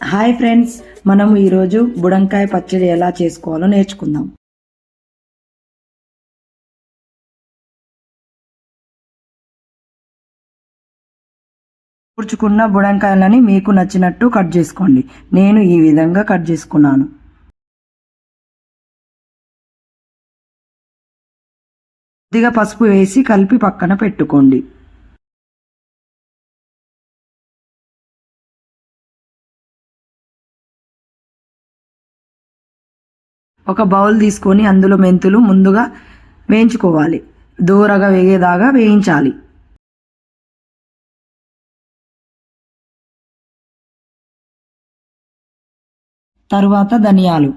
Hi friends, మనం ఈరోజు బుడంకాయ పచ్చడి ఎలా చేసుకోవాలో నేర్చుకుందాం. కూర్చుకున్న బుడంకాయలని మీకు నచ్చినట్టు కట్ చేసుకోండి. నేను ఈ విధంగా కట్ చేసుకున్నాను. కొద్దిగా పసుపు వేసి కలిపి పక్కన పెట్టుకోండి. ఒక బౌల్ తీసుకొని అందులో మెంతులు ముందుగా వేయించుకోవాలి. దూరగా వేగేదాకా వేయించాలి. తరువాత ధనియాలు,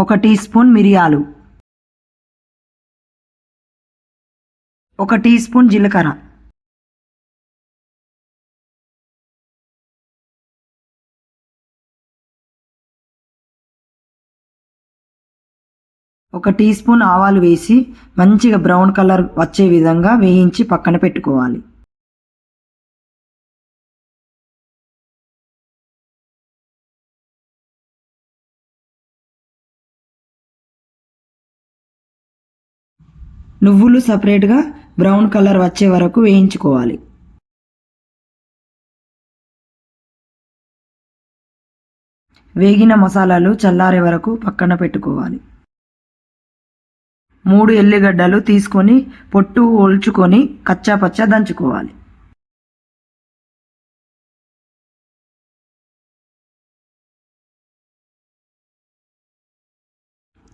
ఒక టీ స్పూన్ మిరియాలు, ఒక టీ స్పూన్ జీలకర్ర, ఒక టీ స్పూన్ ఆవాలు వేసి మంచిగా బ్రౌన్ కలర్ వచ్చే విధంగా వేయించి పక్కన పెట్టుకోవాలి. నువ్వులు సపరేట్గా బ్రౌన్ కలర్ వచ్చే వరకు వేయించుకోవాలి. వేగిన మసాలాలు చల్లారే వరకు పక్కన పెట్టుకోవాలి. 3 ఎల్లిగడ్డలు తీసుకొని పొట్టు ఒల్చుకొని కచ్చాపచ్చా దంచుకోవాలి.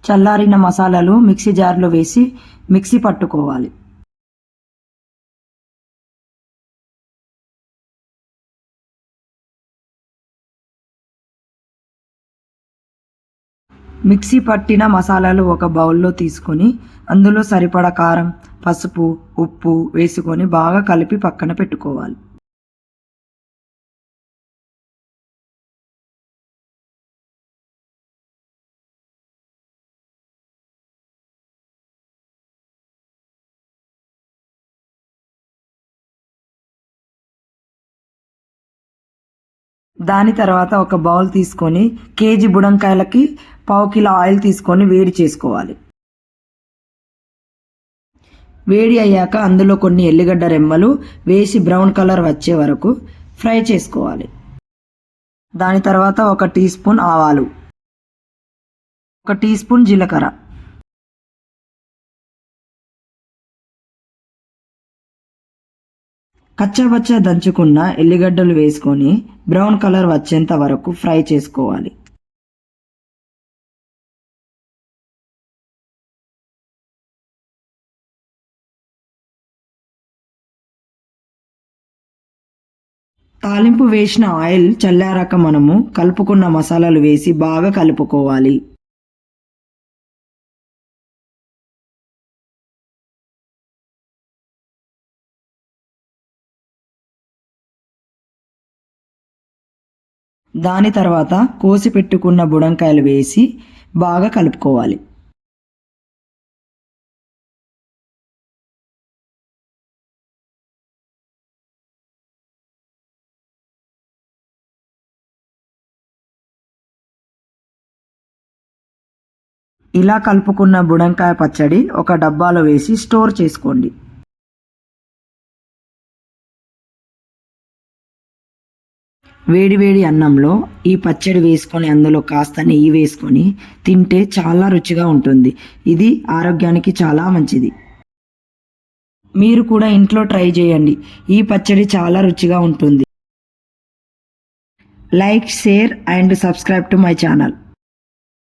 చల్లారిన మసాలాలు మిక్సీ జార్లో వేసి మిక్సీ పట్టుకోవాలి. మిక్సీ పట్టిన మసాలాలు ఒక బౌల్లో తీసుకొని అందులో సరిపడా కారం, పసుపు, ఉప్పు వేసుకొని బాగా కలిపి పక్కన పెట్టుకోవాలి. దాని తర్వాత ఒక బౌల్ తీసుకొని కేజీ బుడంకాయలకి 1/2 కిలో ఆయిల్ తీసుకొని వేడి చేసుకోవాలి. వేడి అయ్యాక అందులో కొన్ని ఎల్లిగడ్డ రెమ్మలు వేసి బ్రౌన్ కలర్ వచ్చే వరకు ఫ్రై చేసుకోవాలి. దాని తర్వాత ఒక టీ స్పూన్ ఆవాలు, ఒక టీ స్పూన్ జీలకర్ర, కచ్చాపచ్చా దంచుకున్న ఎల్లిగడ్డలు వేసుకొని బ్రౌన్ కలర్ వచ్చేంత వరకు ఫ్రై చేసుకోవాలి. తాలింపు వేసిన ఆయిల్ చల్లారాక మనము కలుపుకున్న మసాలాలు వేసి బాగా కలుపుకోవాలి. దాని తర్వాత కోసి పెట్టుకున్న బుడంకాయలు వేసి బాగా కలుపుకోవాలి. ఇలా కలుపుకున్న బుడంకాయ పచ్చడి ఒక డబ్బాలో వేసి స్టోర్ చేసుకోండి. వేడి అన్నంలో ఈ పచ్చడి వేసుకొని అందులో కాస్త నెయ్యి వేసుకొని తింటే చాలా రుచిగా ఉంటుంది. ఇది ఆరోగ్యానికి చాలా మంచిది. మీరు కూడా ఇంట్లో ట్రై చేయండి. ఈ పచ్చడి చాలా రుచిగా ఉంటుంది. Like, share and subscribe to my channel.